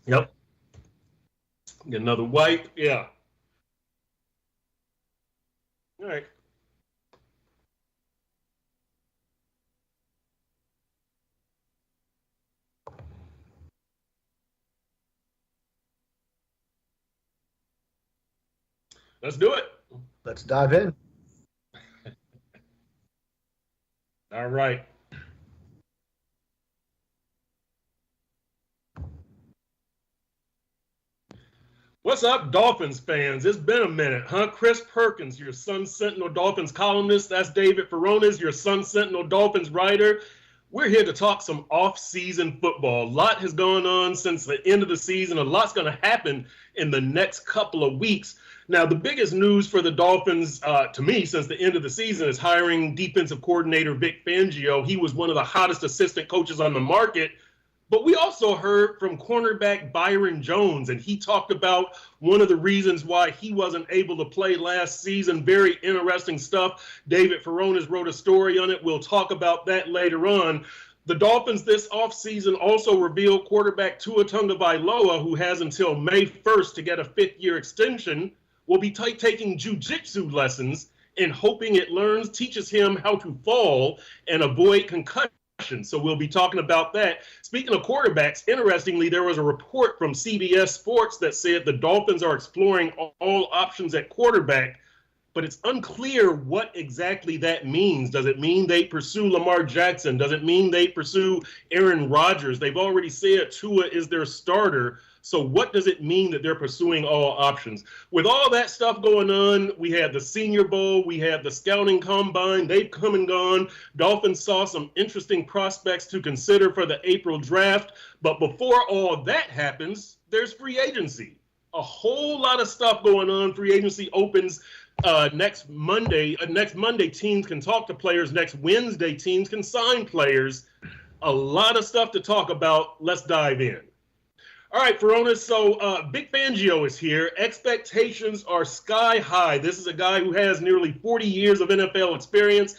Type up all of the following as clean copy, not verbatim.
Yep. Get another wipe. Yeah. All right. Let's do it. Let's dive in. All right. What's up, Dolphins fans? It's been a minute, huh? Chris Perkins, your Sun Sentinel Dolphins columnist. That's David Furones, your Sun Sentinel Dolphins writer. We're here to talk some off-season football. A lot has gone on since the end of the season. A lot's going to happen in the next couple of weeks. Now, the biggest news for the Dolphins, to me, since the end of the season is hiring defensive coordinator Vic Fangio. He was one of the hottest assistant coaches on the market. But we also heard from cornerback Byron Jones, and he talked about one of the reasons why he wasn't able to play last season. Very interesting stuff. David Furones wrote a story on it. We'll talk about that later on. The Dolphins this offseason also revealed quarterback Tua Tagovailoa, who has until May 1st to get a fifth-year extension, will be taking jiu-jitsu lessons and hoping it teaches him how to fall and avoid concussion. So we'll be talking about that. Speaking of quarterbacks, interestingly, there was a report from CBS Sports that said the Dolphins are exploring all options at quarterback, but it's unclear what exactly that means. Does it mean they pursue Lamar Jackson? Does it mean they pursue Aaron Rodgers? They've already said Tua is their starter. So what does it mean that they're pursuing all options? With all that stuff going on, we had the Senior Bowl, we had the scouting combine, they've come and gone. Dolphins saw some interesting prospects to consider for the April draft. But before all that happens, there's free agency. A whole lot of stuff going on. Free agency opens next Monday. Next Monday, teams can talk to players. Next Wednesday, teams can sign players. A lot of stuff to talk about. Let's dive in. All right, Furones, so Vic Fangio is here. Expectations are sky high. This is a guy who has nearly 40 years of NFL experience.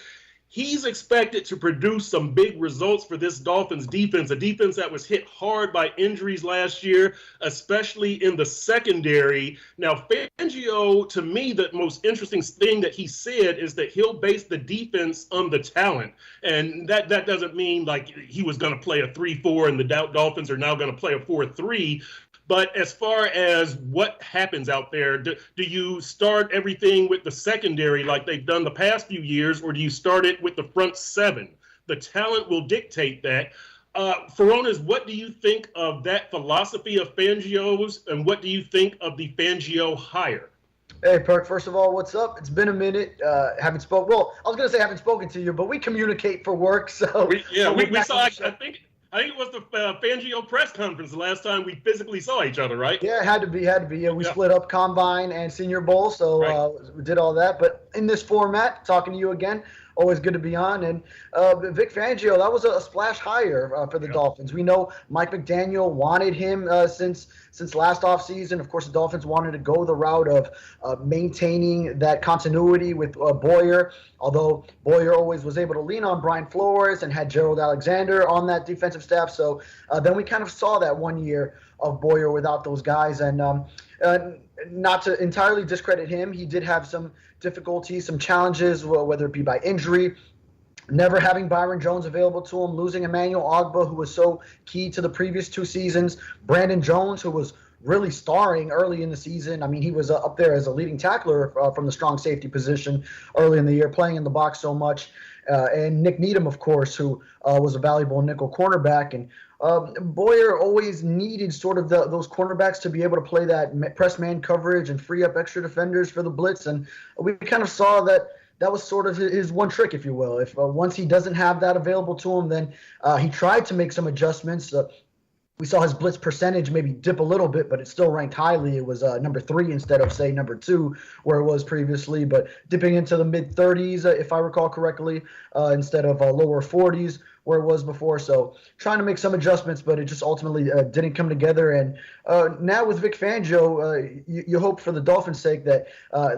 He's expected to produce some big results for this Dolphins defense, a defense that was hit hard by injuries last year, especially in the secondary. Now, Fangio, to me, the most interesting thing that he said is that he'll base the defense on the talent. And that doesn't mean like he was going to play a 3-4 and the Dolphins are now going to play a 4-3. But as far as what happens out there, do you start everything with the secondary like they've done the past few years, or do you start it with the front seven? The talent will dictate that. Furones, what do you think of that philosophy of Fangio's, and what do you think of the Fangio hire? Hey, Perk, first of all, what's up? It's been a minute. Haven't spoken. Well, I was going to say haven't spoken to you, but we communicate for work. So we saw, I think it was the Fangio press conference the last time we physically saw each other, right? Yeah, it had to be. Yeah, we split up Combine and Senior Bowl, so we did all that. But in this format, talking to you again, always good to be on. And Vic Fangio, that was a splash hire for the Dolphins. We know Mike McDaniel wanted him since last offseason. Of course, the Dolphins wanted to go the route of maintaining that continuity with Boyer, although Boyer always was able to lean on Brian Flores and had Gerald Alexander on that defensive staff. So then we kind of saw that 1 year of Boyer without those guys. And not to entirely discredit him, he did have some difficulties, some challenges, whether it be by injury, never having Byron Jones available to him, losing Emmanuel Ogbah, who was so key to the previous 2 seasons, Brandon Jones, who was really starring early in the season. I mean, he was up there as a leading tackler from the strong safety position early in the year, playing in the box so much. And Nick Needham, of course, who was a valuable nickel cornerback. And Boyer always needed sort of those cornerbacks to be able to play that press man coverage and free up extra defenders for the blitz. And we kind of saw that was sort of his one trick, if you will. If once he doesn't have that available to him, then he tried to make some adjustments. We saw his blitz percentage maybe dip a little bit, but it still ranked highly. It was number 3 instead of, say, number 2, where it was previously, but dipping into the mid-30s, if I recall correctly, instead of lower 40s where it was before. So trying to make some adjustments, but it just ultimately didn't come together. And now with Vic Fangio, you hope for the Dolphins' sake that,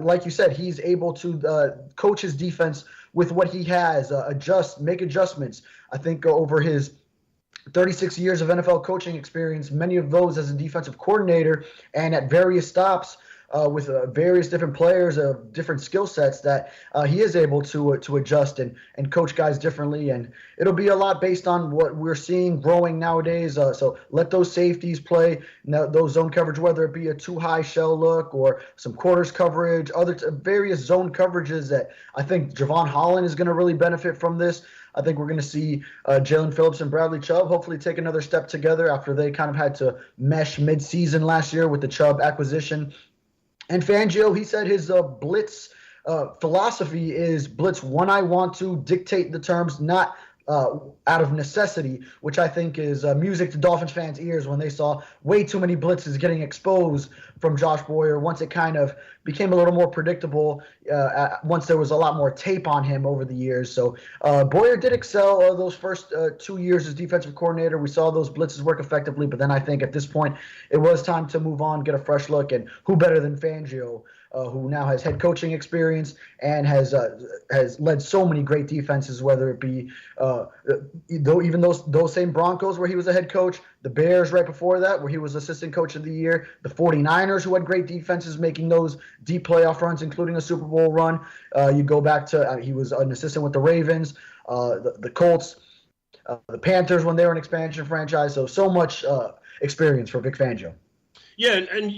like you said, he's able to coach his defense with what he has, make adjustments. I think over his 36 years of NFL coaching experience, many of those as a defensive coordinator and at various stops with various different players of different skill sets, that he is able to adjust and coach guys differently. And it'll be a lot based on what we're seeing growing nowadays. So let those safeties play, those zone coverage, whether it be a too high shell look or some quarters coverage, other various zone coverages that I think Javon Holland is going to really benefit from this. I think we're going to see Jalen Phillips and Bradley Chubb hopefully take another step together after they kind of had to mesh mid-season last year with the Chubb acquisition. And Fangio, he said his blitz philosophy is blitz when I want to, dictate the terms, not out of necessity, which I think is music to Dolphins fans' ears when they saw way too many blitzes getting exposed from Josh Boyer once it kind of became a little more predictable, once there was a lot more tape on him over the years. So Boyer did excel those first 2 years as defensive coordinator. We saw those blitzes work effectively, but then I think at this point it was time to move on, get a fresh look, and who better than Fangio, who now has head coaching experience and has led so many great defenses, whether it be even those same Broncos where he was a head coach, the Bears right before that where he was assistant coach of the year, the 49ers who had great defenses making those deep playoff runs, including a Super Bowl run. You go back to he was an assistant with the Ravens, the Colts, the Panthers when they were an expansion franchise. So much experience for Vic Fangio. Yeah, and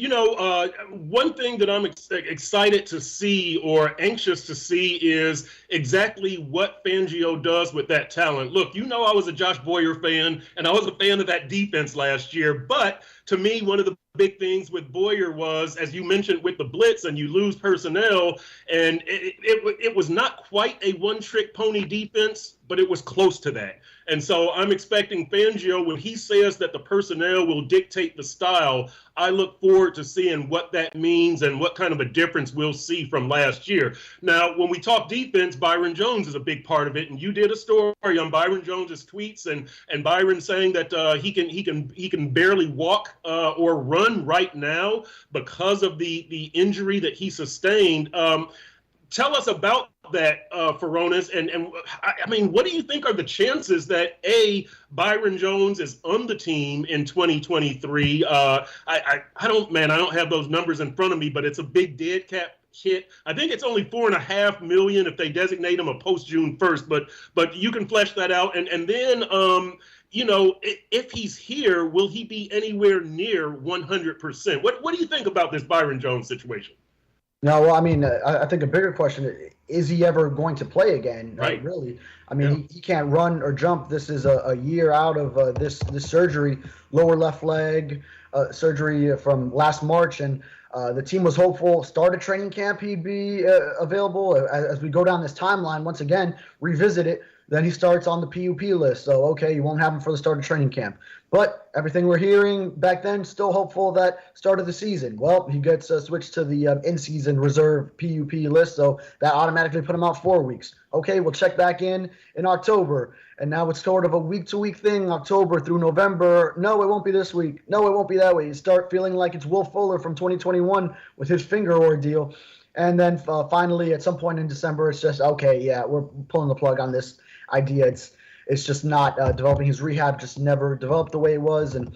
one thing that I'm excited to see or anxious to see is exactly what Fangio does with that talent. Look, I was a Josh Boyer fan, and I was a fan of that defense last year. But to me, one of the big things with Boyer was, as you mentioned, with the blitz and you lose personnel, and it was not quite a one-trick pony defense, but it was close to that. And so I'm expecting Fangio, when he says that the personnel will dictate the style, I look forward to seeing what that means and what kind of a difference we'll see from last year. Now, when we talk defense, Byron Jones is a big part of it, and you did a story on Byron Jones's tweets and Byron saying that he can barely walk or run right now because of the injury that he sustained. Tell us about that, Furones, and I mean, what do you think are the chances that Byron Jones is on the team in 2023? I don't have those numbers in front of me, but it's a big dead cap hit. I think it's only $4.5 million if they designate him a post June 1st, but you can flesh that out, and then if he's here, will he be anywhere near 100%? What do you think about this Byron Jones situation? No, well, I mean, I think a bigger question is he ever going to play again? Right. Really? I mean, he can't run or jump. This is a year out of this surgery, lower left leg surgery from last March, and the team was hopeful. Started training camp, he'd be available. As we go down this timeline, once again, revisit it. Then he starts on the PUP list. So, okay, you won't have him for the start of training camp. But everything we're hearing back then, still hopeful that start of the season. Well, he gets switched to the in-season reserve PUP list, so that automatically put him out 4 weeks. Okay, we'll check back in October. And now it's sort of a week-to-week thing, October through November. No, it won't be this week. No, it won't be that way. You start feeling like it's Will Fuller from 2021 with his finger ordeal. And then finally, at some point in December, it's just, okay, yeah, we're pulling the plug on this idea. It's just not developing. His rehab just never developed the way it was, and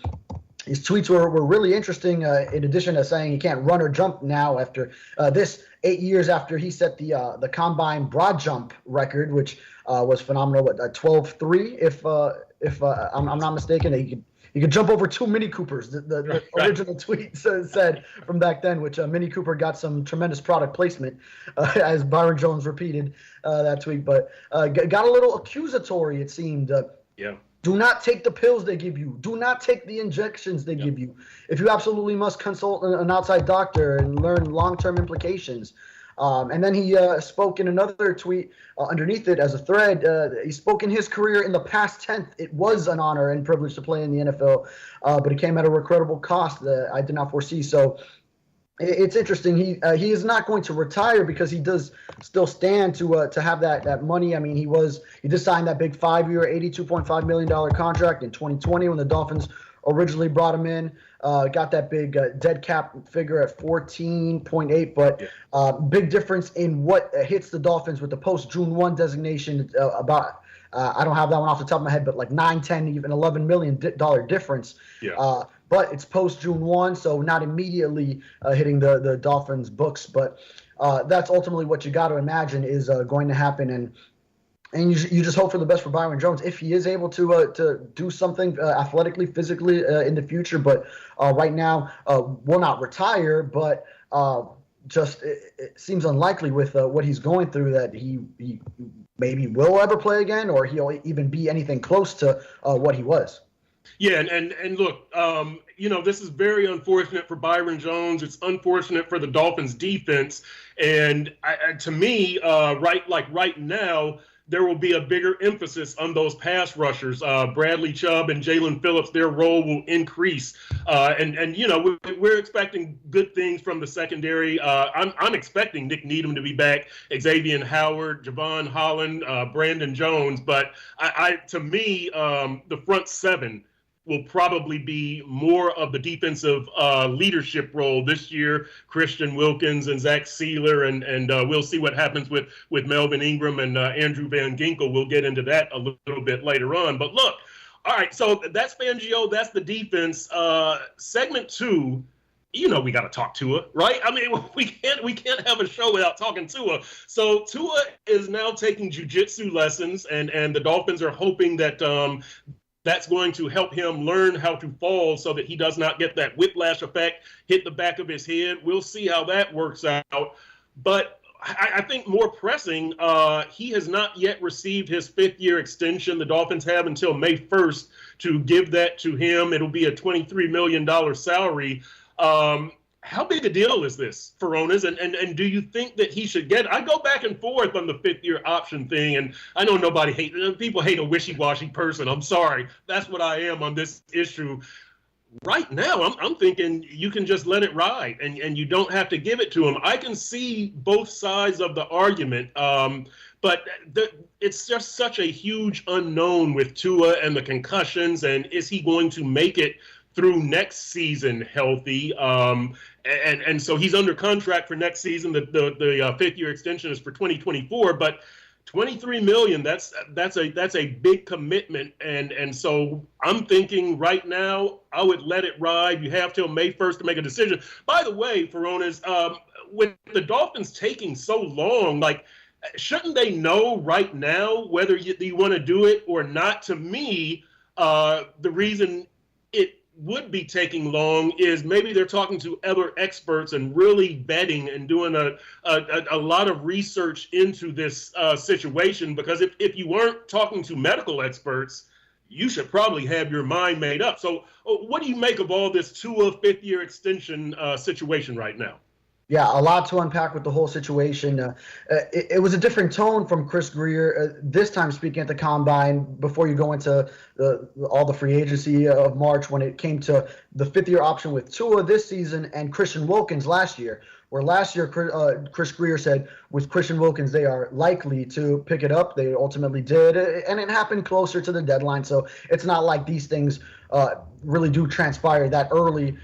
his tweets were really interesting. In addition to saying he can't run or jump now after this 8 years after he set the combine broad jump record, which was phenomenal. 12.3, if I'm not mistaken. He could jump over 2 Mini Coopers. The original tweet said from back then, which Mini Cooper got some tremendous product placement, as Byron Jones repeated that tweet. But got a little accusatory, it seemed. Do not take the pills they give you. Do not take the injections they give you. If you absolutely must consult an outside doctor and learn long-term implications. And then he spoke in another tweet underneath it as a thread. He spoke in his career in the past tense. It was an honor and privilege to play in the NFL, but it came at a regrettable cost that I did not foresee. So it's interesting. He is not going to retire because he does still stand to have that money. I mean, he did sign that big 5-year, $82.5 million contract in 2020 when the Dolphins originally brought him in. Got that big dead cap figure at 14.8, but big difference in what hits the Dolphins with the post June 1 designation. About I don't have that one off the top of my head, but like 9, 10, even $11 million difference. Yeah. But it's post June 1, so not immediately hitting the Dolphins books. But that's ultimately what you got to imagine is going to happen. And you just hope for the best for Byron Jones if he is able to do something athletically, physically in the future. But right now, will not retire, but just it seems unlikely with what he's going through that he maybe will ever play again, or he'll even be anything close to what he was. Yeah, and look, this is very unfortunate for Byron Jones. It's unfortunate for the Dolphins defense, and to me, right now, there will be a bigger emphasis on those pass rushers. Bradley Chubb and Jalen Phillips, their role will increase. We're expecting good things from the secondary. I'm expecting Nick Needham to be back, Xavier Howard, Javon Holland, Brandon Jones. But to me, the front seven will probably be more of the defensive leadership role this year. Christian Wilkins and Zach Sealer, and we'll see what happens with Melvin Ingram and Andrew Van Ginkel. We'll get into that a little bit later on. But look, all right, so that's Fangio, that's the defense. Segment 2, we got to talk Tua, right? I mean, we can't have a show without talking Tua. So Tua is now taking jiu-jitsu lessons, and the Dolphins are hoping that that's going to help him learn how to fall so that he does not get that whiplash effect, hit the back of his head. We'll see how that works out. But I think more pressing, he has not yet received his 5th-year extension. The Dolphins have until May 1st to give that to him. It'll be a $23 million salary. How big a deal is this, Furones? And do you think that he should get? I go back and forth on the 5th-year option thing, and I know people hate a wishy-washy person. I'm sorry. That's what I am on this issue. Right now, I'm thinking you can just let it ride, and you don't have to give it to him. I can see both sides of the argument, but it's just such a huge unknown with Tua and the concussions, and is he going to make it through next season healthy? And so he's under contract for next season. The 5th-year extension is for 2024, but $23 million, that's a big commitment. And so I'm thinking right now I would let it ride. You have till May 1st to make a decision. By the way, Furones, with the Dolphins taking so long, shouldn't they know right now whether you want to do it or not? To me, the reason it would be taking long is maybe they're talking to other experts and really vetting and doing a lot of research into this situation, because if you weren't talking to medical experts, you should probably have your mind made up. So what do you make of all this Tua 5th-year extension situation right now? Yeah, a lot to unpack with the whole situation. It was a different tone from Chris Grier this time speaking at the Combine before you go into all the free agency of March, when it came to the 5th-year option with Tua this season and Christian Wilkins last year, where last year Chris Grier said with Christian Wilkins they are likely to pick it up. They ultimately did, and it happened closer to the deadline. So it's not like these things really do transpire that early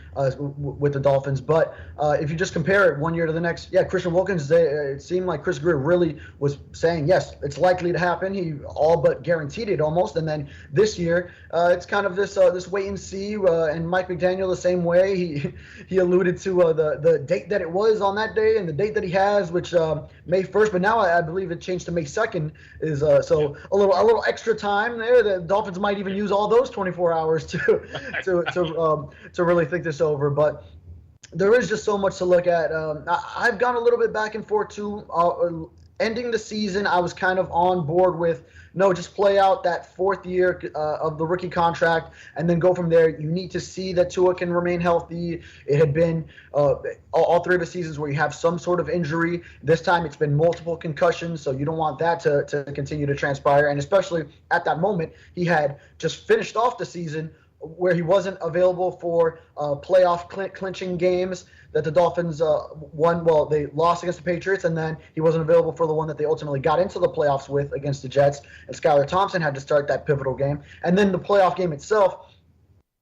with the Dolphins. But if you just compare it one year to the next, yeah, Christian Wilkins, it seemed like Chris Grier really was saying, yes, it's likely to happen. He all but guaranteed it almost. And then this year, it's kind of this wait and see. And Mike McDaniel the same way. He alluded to the date that it was on that day and the date that he has, which May 1st. But now I believe it changed to May 2nd. Is so a little extra time there. The Dolphins might even use all those 24 hours to really think this over. But there is just so much to look at. I've gone a little bit back and forth too. ending the season, I was kind of on board with, no, just play out that 4th year of the rookie contract and then go from there. You need to see that Tua can remain healthy. It had been all 3 of the seasons where you have some sort of injury. This time it's been multiple concussions, so you don't want that to continue to transpire. And especially at that moment, he had just finished off the season where he wasn't available for playoff clinching games that the Dolphins won. Well, they lost against the Patriots, and then he wasn't available for the one that they ultimately got into the playoffs with against the Jets. And Skylar Thompson had to start that pivotal game. And then the playoff game itself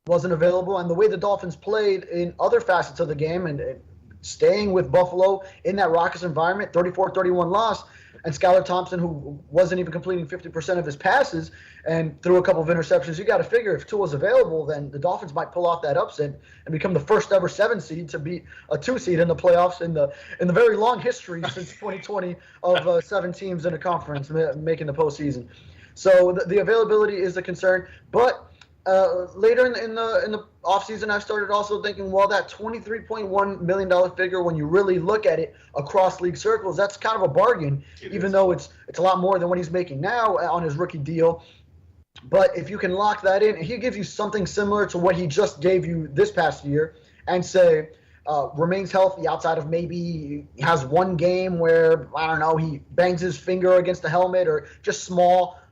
wasn't available. And the way the Dolphins played in other facets of the game and staying with Buffalo in that raucous environment, 34-31 loss, and Skylar Thompson, who wasn't even completing 50% of his passes and threw a couple of interceptions, you got to figure if Tua's available, then the Dolphins might pull off that upset and become the first ever 7 seed to beat a 2 seed in the playoffs in the very long history since 2020 of 7 teams in a conference making the postseason. So the availability is a concern, but later in the offseason, I started also thinking, well, that $23.1 million figure, when you really look at it across league circles, that's kind of a bargain, even though it's a lot more than what he's making now on his rookie deal. But if you can lock that in, he gives you something similar to what he just gave you this past year, and say remains healthy outside of maybe he has one game where, I don't know, he bangs his finger against the helmet, or just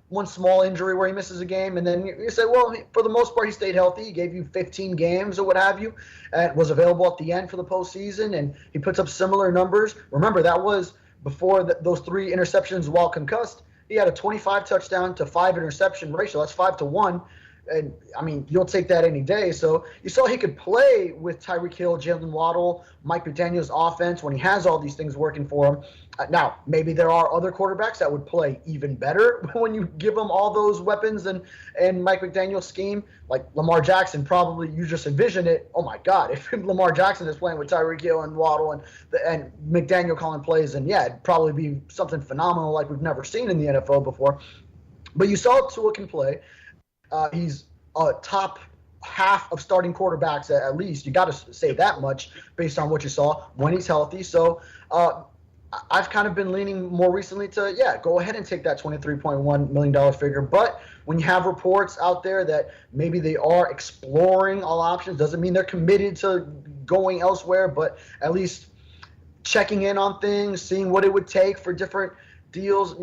one small injury where he misses a game, and then you say, well, for the most part, he stayed healthy. He gave you 15 games or what have you, and was available at the end for the postseason, and he puts up similar numbers. Remember, that was before those 3 interceptions while concussed. He had a 25 touchdown to 5 interception ratio. That's 5-1. And, I mean, you'll take that any day. So you saw he could play with Tyreek Hill, Jalen Waddle, Mike McDaniel's offense when he has all these things working for him. Now, maybe there are other quarterbacks that would play even better when you give them all those weapons and Mike McDaniel's scheme. Like Lamar Jackson, probably you just envision it. Oh, my God, if Lamar Jackson is playing with Tyreek Hill and Waddle and McDaniel calling plays, and, yeah, it'd probably be something phenomenal like we've never seen in the NFL before. But you saw Tua can play. He's a top half of starting quarterbacks at least. You got to say that much based on what you saw when he's healthy. So I've kind of been leaning more recently to, go ahead and take that $23.1 million figure. But when you have reports out there that maybe they are exploring all options, doesn't mean they're committed to going elsewhere, but at least checking in on things, seeing what it would take for different deals,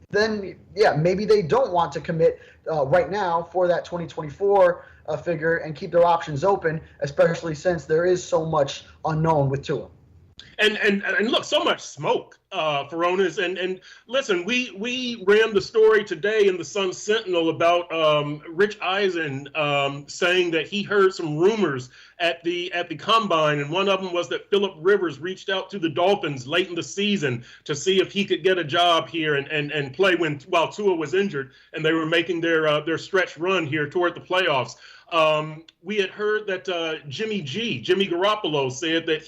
then, maybe they don't want to commit right now for that 2024 figure and keep their options open, especially since there is so much unknown with Tua. And look, so much smoke, Furones. And listen, we ran the story today in the Sun Sentinel about Rich Eisen saying that he heard some rumors at the combine, and one of them was that Phillip Rivers reached out to the Dolphins late in the season to see if he could get a job here and play while Tua was injured, and they were making their stretch run here toward the playoffs. We had heard that Jimmy Garoppolo said that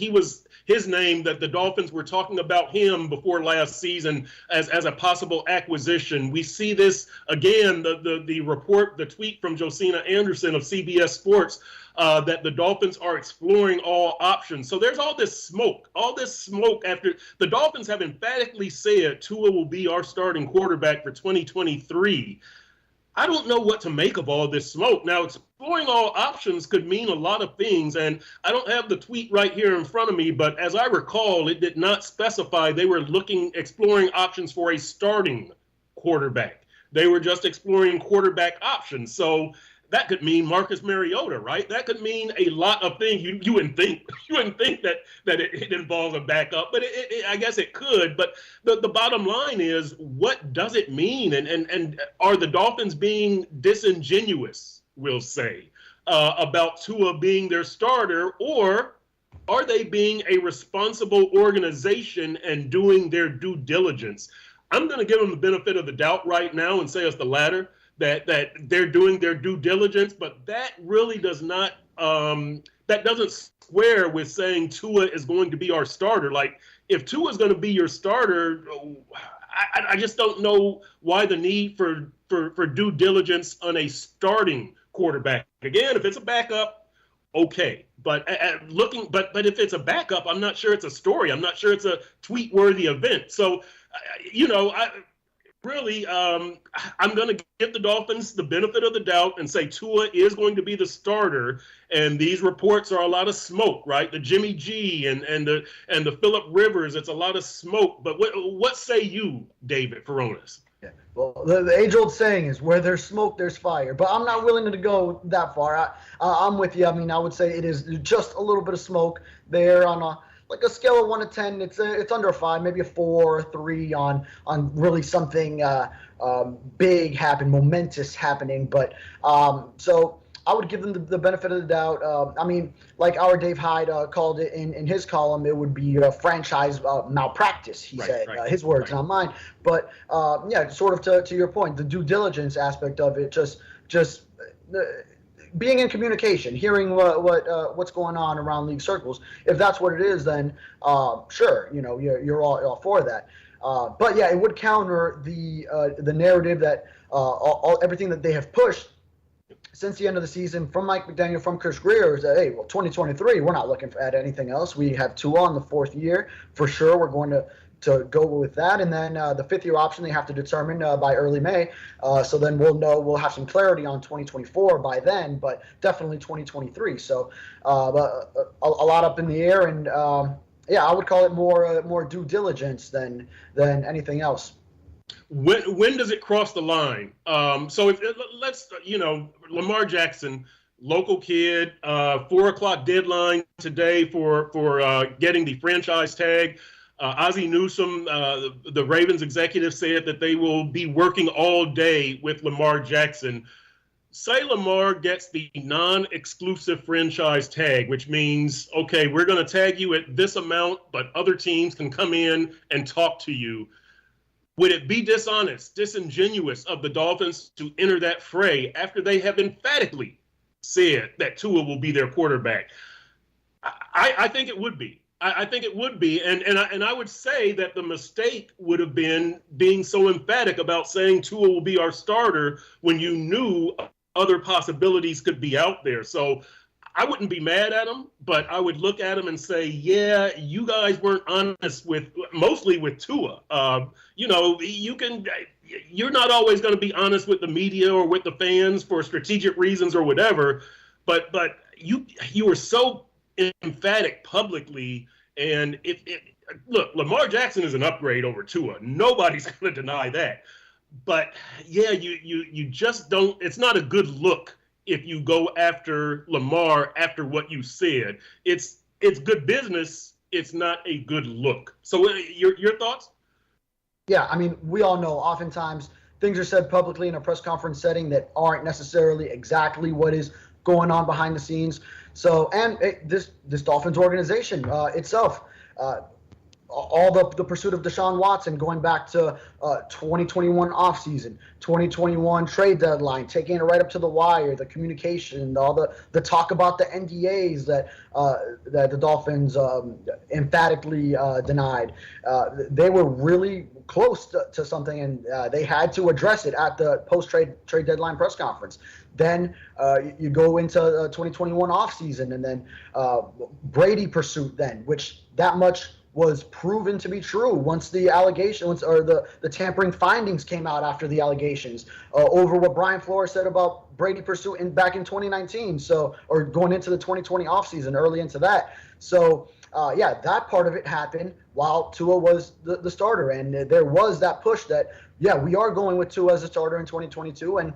his name, that the Dolphins were talking about him before last season as a possible acquisition. We see this again, the tweet from Josina Anderson of CBS Sports, that the Dolphins are exploring all options. So there's all this smoke after the Dolphins have emphatically said Tua will be our starting quarterback for 2023. I don't know what to make of all this smoke. Now, exploring all options could mean a lot of things, and I don't have the tweet right here in front of me, but as I recall, it did not specify they were exploring options for a starting quarterback. They were just exploring quarterback options. So that could mean Marcus Mariota, right? That could mean a lot of things. You wouldn't think that it involves a backup, but I guess it could. But the bottom line is, what does it mean? And are the Dolphins being disingenuous, we'll say, about Tua being their starter, or are they being a responsible organization and doing their due diligence? I'm going to give them the benefit of the doubt right now and say it's the latter. That they're doing their due diligence, but that really does not, that doesn't square with saying Tua is going to be our starter. Like, if Tua is going to be your starter, I just don't know why the need for due diligence on a starting quarterback. Again, if it's a backup, okay. But but if it's a backup, I'm not sure it's a story. I'm not sure it's a tweet-worthy event. So Really, I'm going to give the Dolphins the benefit of the doubt and say Tua is going to be the starter. And these reports are a lot of smoke, right? The Jimmy G and the Phillip Rivers, it's a lot of smoke. But what say you, David Furones? Yeah. Well, the age-old saying is where there's smoke, there's fire. But I'm not willing to go that far. I'm with you. I mean, I would say it is just a little bit of smoke there on a scale of 1 to 10. It's under a 5, maybe a 4 or 3 on really something big happen, momentous happening. But so I would give them the benefit of the doubt. I mean, like our Dave Hyde called it in his column, it would be franchise malpractice, he said, his words, not mine. But yeah, sort of to your point, the due diligence aspect of it, just being in communication, hearing what's going on around league circles. If that's what it is, then sure, you're all for that. But yeah, it would counter the narrative that everything that they have pushed since the end of the season from Mike McDaniel, from Chris Greer, is that, hey, well, 2023, we're not looking at anything else. We have Tua on the 4th year for sure. We're going to go with that, and then the 5th-year option they have to determine by early May. So then we'll have some clarity on 2024 by then, but definitely 2023. So a lot up in the air, and yeah, I would call it more due diligence than anything else. When does it cross the line? So let's Lamar Jackson, local kid, 4:00 deadline today for getting the franchise tag. Ozzie Newsome, the Ravens executive, said that they will be working all day with Lamar Jackson. Say Lamar gets the non-exclusive franchise tag, which means, okay, we're going to tag you at this amount, but other teams can come in and talk to you. Would it be dishonest, disingenuous of the Dolphins to enter that fray after they have emphatically said that Tua will be their quarterback? I think it would be. I think it would be, and I would say that the mistake would have been being so emphatic about saying Tua will be our starter when you knew other possibilities could be out there. So I wouldn't be mad at them, but I would look at them and say, yeah, you guys weren't honest mostly with Tua. You're not always going to be honest with the media or with the fans for strategic reasons or whatever, but you were so emphatic publicly. And look, Lamar Jackson is an upgrade over Tua. Nobody's going to deny that. But yeah, you just don't. It's not a good look if you go after Lamar after what you said. It's good business. It's not a good look. So your thoughts? Yeah, I mean, we all know oftentimes things are said publicly in a press conference setting that aren't necessarily exactly what is going on behind the scenes. So, and this Dolphins organization itself, all the pursuit of Deshaun Watson going back to 2021 offseason, 2021 trade deadline, taking it right up to the wire, the communication, all the talk about the NDAs that the Dolphins emphatically denied. They were really close to something, and they had to address it at the post-trade deadline press conference. Then you go into 2021 offseason, and then Brady pursuit then, which that much was proven to be true once the allegations or the tampering findings came out after the allegations over what Brian Flores said about Brady pursuit back in 2019. Or going into the 2020 offseason, early into that. So yeah, that part of it happened while Tua was the starter, and there was that push that, yeah, we are going with Tua as a starter in 2022, and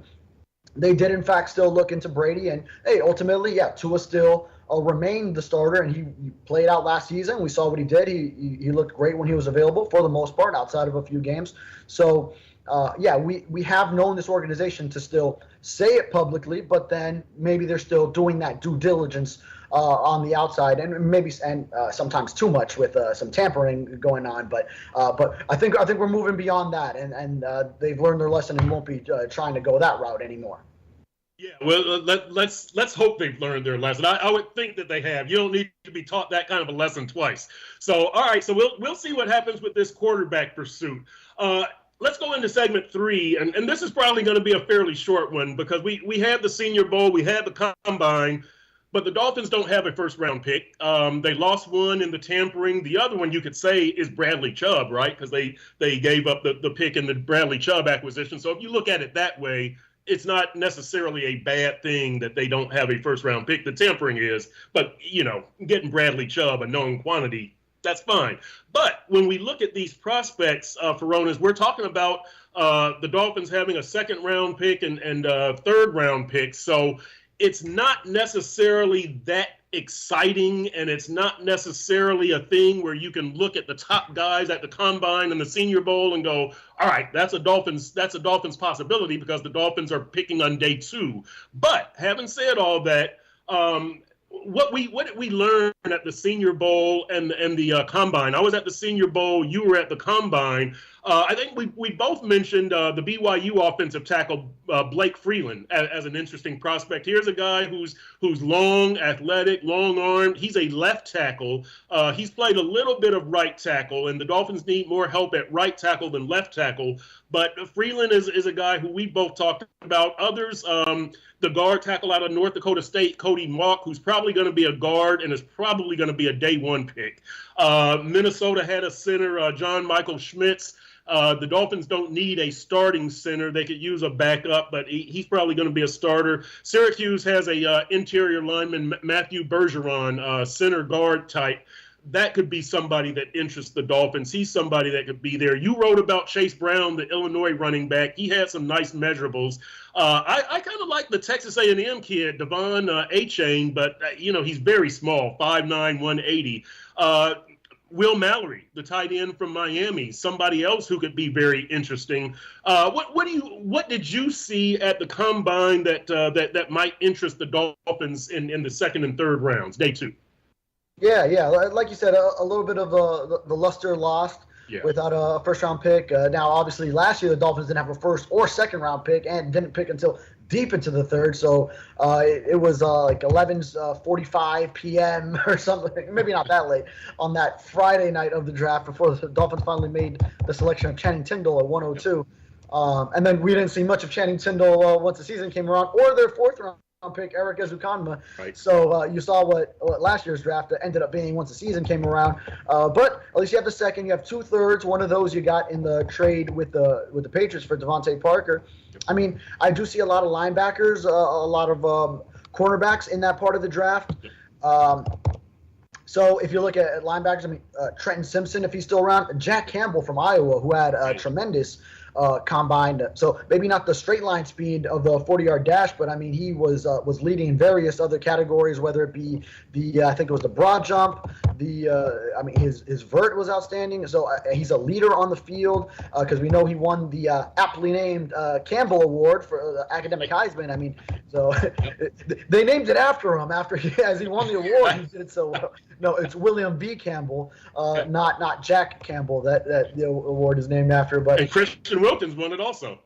they did in fact still look into Brady, and hey, ultimately, yeah, Tua still remained the starter, and he played out last season. We saw what he did. He looked great when he was available for the most part, outside of a few games. So yeah, we have known this organization to still say it publicly, but then maybe they're still doing that due diligence on the outside, and sometimes too much with some tampering going on. But I think we're moving beyond that, and they've learned their lesson and won't be trying to go that route anymore. Yeah, well, let's hope they've learned their lesson. I would think that they have. You don't need to be taught that kind of a lesson twice. So, all right, so we'll see what happens with this quarterback pursuit. Let's go into segment 3, and this is probably going to be a fairly short one because we had the Senior Bowl, we had the Combine. But the Dolphins don't have a first-round pick. They lost one in the tampering. The other one you could say is Bradley Chubb, right? Because they gave up the pick in the Bradley Chubb acquisition. So if you look at it that way, it's not necessarily a bad thing that they don't have a first-round pick. The tampering is, but, getting Bradley Chubb, a known quantity, that's fine. But when we look at these prospects, Furones, we're talking about the Dolphins having a second-round pick and third-round pick. So it's not necessarily that exciting, and it's not necessarily a thing where you can look at the top guys at the combine and the Senior Bowl and go, all right, that's a Dolphins possibility because the Dolphins are picking on day 2. But having said all that, what did we learn at the Senior Bowl and the combine? I was at the Senior Bowl. You were at the combine. I think we both mentioned the BYU offensive tackle Blake Freeland as an interesting prospect. Here's a guy who's long, athletic, long-armed. He's a left tackle. He's played a little bit of right tackle, and the Dolphins need more help at right tackle than left tackle. But Freeland is a guy who we both talked about. Others, the guard tackle out of North Dakota State, Cody Mauch, who's probably going to be a guard and is probably going to be a day 1 pick. Minnesota had a center, John Michael Schmitz. The Dolphins don't need a starting center. They could use a backup, but he's probably going to be a starter. Syracuse has a interior lineman, Matthew Bergeron, center guard type. That could be somebody that interests the Dolphins. He's somebody that could be there. You wrote about Chase Brown, the Illinois running back. He had some nice measurables. I kind of like the Texas A&M kid, Devon Achane, but, he's very small, 5'9", 180. Will Mallory, the tight end from Miami, somebody else who could be very interesting. What did you see at the combine that might interest the Dolphins in the second and third rounds, day 2? Yeah. Like you said, a little bit of the luster lost without a first-round pick. Now, obviously, last year the Dolphins didn't have a first or second-round pick and didn't pick until deep into the third. So it was like 11:45 p.m. or something, maybe not that late, on that Friday night of the draft before the Dolphins finally made the selection of Channing Tindall at 102. And then we didn't see much of Channing Tindall once the season came around, or their fourth-round pick, Eric Ezukanma. Right. So you saw what last year's draft ended up being once the season came around. But at least you have the second. You have 2/3. One of those you got in the trade with the Patriots for Devontae Parker. I mean, I do see a lot of linebackers, a lot of cornerbacks in that part of the draft. So if you look at linebackers, I mean, Trenton Simpson, if he's still around, Jack Campbell from Iowa, who had a tremendous combined. So maybe not the straight line speed of the 40-yard dash, but I mean, he was leading in various other categories, whether it be I think it was the broad jump, his vert was outstanding. So he's a leader on the field because we know he won the aptly named Campbell Award for the academic Heisman. I mean, so they named it after him as he won the award. He did so well. No, it's William B. Campbell, not Jack Campbell that the award is named after. But and Christian Wilkins won it also.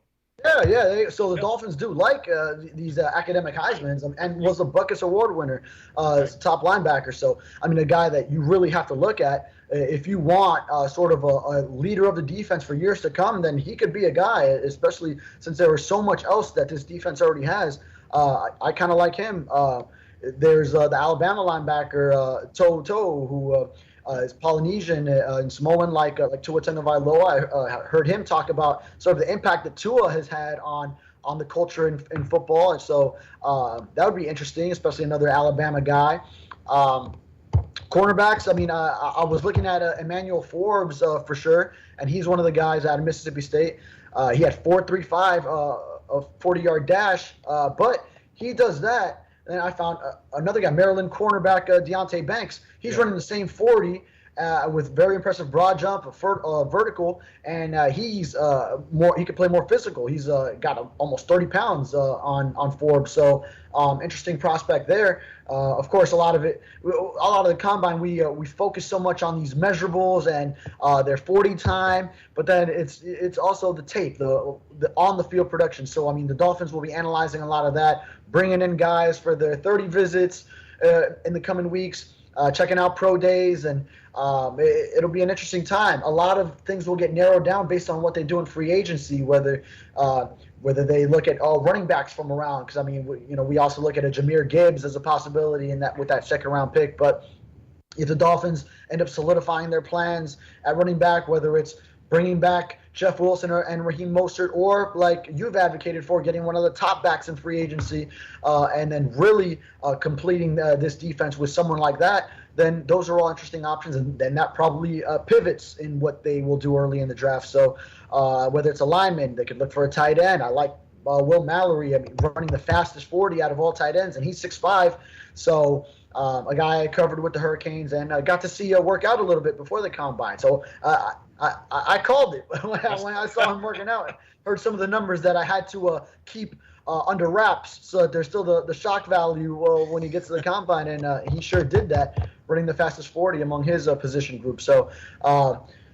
Yeah. So the Dolphins do like these academic Heismans, and was a Buckus Award winner, top linebacker. So, I mean, a guy that you really have to look at if you want sort of a leader of the defense for years to come, then he could be a guy, especially since there was so much else that this defense already has. I kind of like him. There's the Alabama linebacker, Toto, who is Polynesian and Samoan, like Tua Tagovailoa. I heard him talk about sort of the impact that Tua has had on the culture in football, and so that would be interesting, especially another Alabama guy. Cornerbacks, I mean, I was looking at Emmanuel Forbes for sure, and he's one of the guys out of Mississippi State. He had 4.35 a 40-yard dash, but he does that. And I found another guy, Maryland cornerback Deonte Banks. He's running the same 40 with very impressive broad jump, vertical, and he's more. He could play more physical. He's got almost 30 pounds on Forbes. So interesting prospect there. Of course, a lot of the combine we focus so much on these measurables and their 40 time, but then it's also the tape, the on the field production. So I mean, the Dolphins will be analyzing a lot of that, bringing in guys for their 30 visits in the coming weeks. checking out pro days, and it'll be an interesting time. A lot of things will get narrowed down based on what they do in free agency, whether they look at all running backs from around. Because I mean, we also look at a Jahmyr Gibbs as a possibility in that with that second round pick. But if the Dolphins end up solidifying their plans at running back, whether it's bringing back Jeff Wilson and Raheem Mostert, or like you've advocated for, getting one of the top backs in free agency, and then really completing this defense with someone like that, then those are all interesting options, and then that probably pivots in what they will do early in the draft. So whether it's a lineman, they could look for a tight end. I like Will Mallory, running the fastest 40 out of all tight ends, and he's 6'5". So a guy I covered with the Hurricanes and got to see work out a little bit before the combine. So I called it when I saw him working out. Heard some of the numbers that I had to keep under wraps, so that there's still the shock value when he gets to the combine, and he sure did that, running the fastest 40 among his position group. So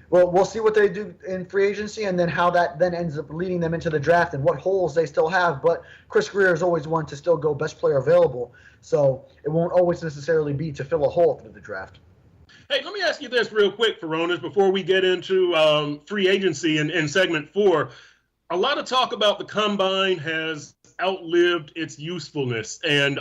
we'll see what they do in free agency, and then how that then ends up leading them into the draft and what holes they still have. But Chris Greer is always one to still go best player available, so it won't always necessarily be to fill a hole through the draft. Hey, let me ask you this real quick, Furones, before we get into free agency in segment 4. A lot of talk about the combine has outlived its usefulness. And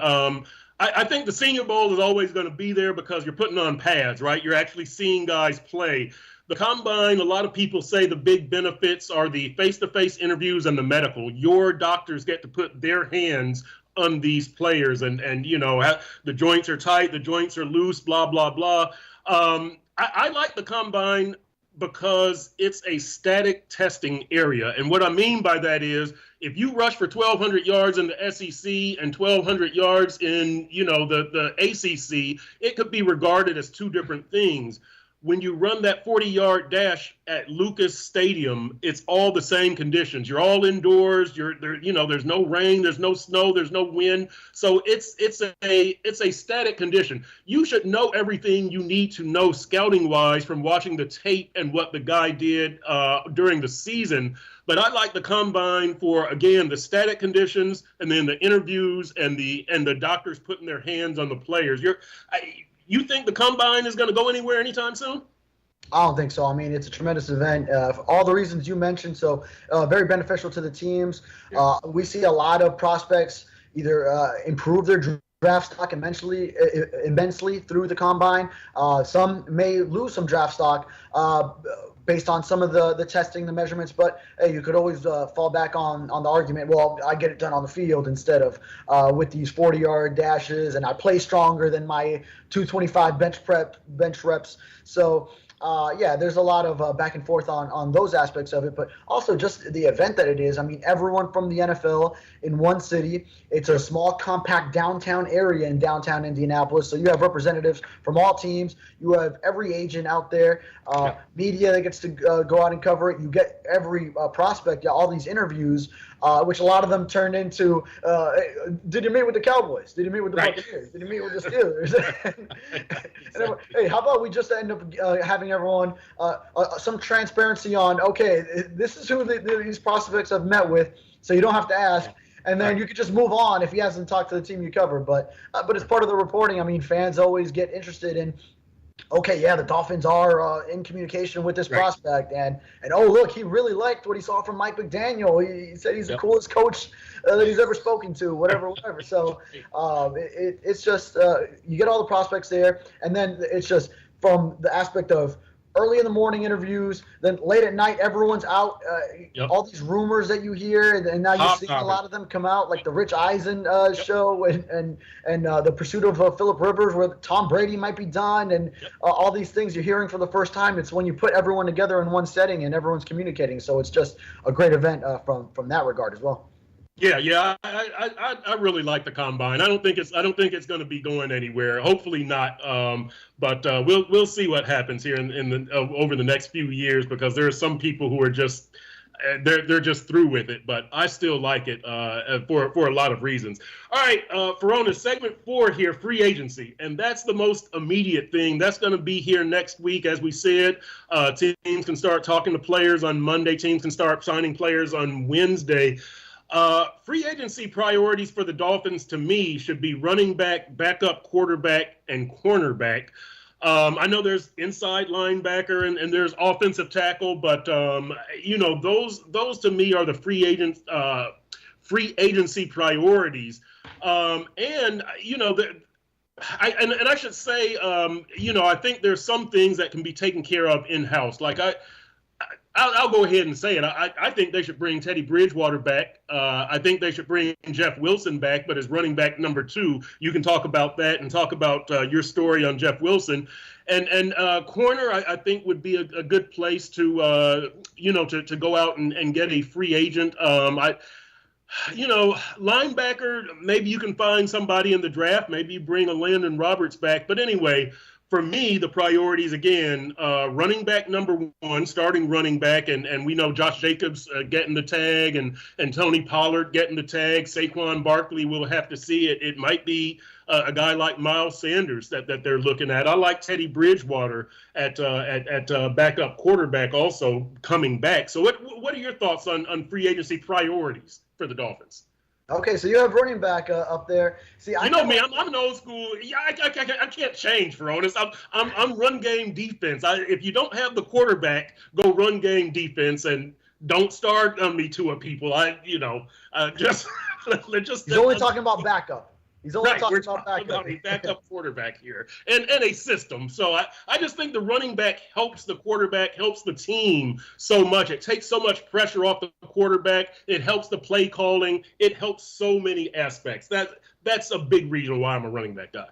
I think the Senior Bowl is always going to be there because you're putting on pads, right? You're actually seeing guys play. The combine, a lot of people say the big benefits are the face-to-face interviews and the medical. Your doctors get to put their hands on these players, and the joints are tight, the joints are loose, blah, blah, blah. I like the combine because it's a static testing area. And what I mean by that is, if you rush for 1,200 yards in the SEC and 1,200 yards in, the ACC, it could be regarded as two different things. When you run that 40-yard dash at Lucas Stadium, it's all the same conditions. You're all indoors. There's no rain, there's no snow, there's no wind. So it's a static condition. You should know everything you need to know scouting-wise from watching the tape and what the guy did during the season. But I like the combine for, again, the static conditions, and then the interviews and the doctors putting their hands on the players. You think the combine is going to go anywhere anytime soon? I don't think so. I mean, it's a tremendous event for all the reasons you mentioned. So very beneficial to the teams. Yeah. We see a lot of prospects either improve their draft stock immensely through the combine. Some may lose some draft stock based on some of the testing, the measurements, but hey, you could always fall back on the argument, well, I get it done on the field instead of with these 40-yard dashes, and I play stronger than my 225 bench reps. So there's a lot of back and forth on those aspects of it, but also just the event that it is. I mean, everyone from the NFL in one city. It's a small, compact downtown area in downtown Indianapolis. So you have representatives from all teams. You have every agent out there, media that gets to go out and cover it. You get every prospect, all these interviews, which a lot of them turned into, did you meet with the Cowboys? Did you meet with the Buccaneers? Did you meet with the Steelers? And hey, how about we just end up having everyone some transparency on, okay, this is who these prospects have met with, so you don't have to ask. And then you could just move on if he hasn't talked to the team you cover. But it's part of the reporting. I mean, fans always get interested in, okay, yeah, the Dolphins are in communication with this prospect. And oh, look, he really liked what he saw from Mike McDaniel. He said he's the coolest coach that he's ever spoken to, whatever. So it's just you get all the prospects there. And then it's just from the aspect of early in the morning interviews, then late at night, everyone's out. All these rumors that you hear, and now you're seeing a lot of them come out, like the Rich Eisen show, and the pursuit of Phillip Rivers, where Tom Brady might be done, and all these things you're hearing for the first time. It's when you put everyone together in one setting and everyone's communicating. So it's just a great event from that regard as well. Yeah, I really like the combine. I don't think it's going to be going anywhere. Hopefully not. But we'll see what happens here in over the next few years, because there are some people who are just they're just through with it. But I still like it for a lot of reasons. All right, Furones, segment 4 here, free agency, and that's the most immediate thing. That's going to be here next week, as we said. Teams can start talking to players on Monday. Teams can start signing players on Wednesday. Free agency priorities for the Dolphins, to me, should be running back, backup quarterback, and cornerback. I know there's inside linebacker and there's offensive tackle, but those to me are the free agency priorities. And I should say, I think there's some things that can be taken care of in-house. Like I'll go ahead and say it. I think they should bring Teddy Bridgewater back. I think they should bring Jeff Wilson back, but as running back number 2, you can talk about that and talk about your story on Jeff Wilson. And corner, I think, would be a good place to go out and get a free agent. Linebacker, maybe you can find somebody in the draft. Maybe you bring a Landon Roberts back. But anyway, for me, the priorities, again, running back number 1, starting running back, and we know Josh Jacobs getting the tag and Tony Pollard getting the tag. Saquon Barkley, will have to see it. It might be a guy like Miles Sanders that they're looking at. I like Teddy Bridgewater at backup quarterback also coming back. So what are your thoughts on free agency priorities for the Dolphins? Okay, so you have running back up there. See, you know me, I'm an old school. Yeah, I can't change, Furones. I'm run game defense. If you don't have the quarterback, go run game defense and don't start on me to a people. Just He's only talking about backup. He's only talking about backup. A backup quarterback here and a system. So I just think the running back helps the quarterback, helps the team so much. It takes so much pressure off the quarterback. It helps the play calling. It helps so many aspects. That's a big reason why I'm a running back guy.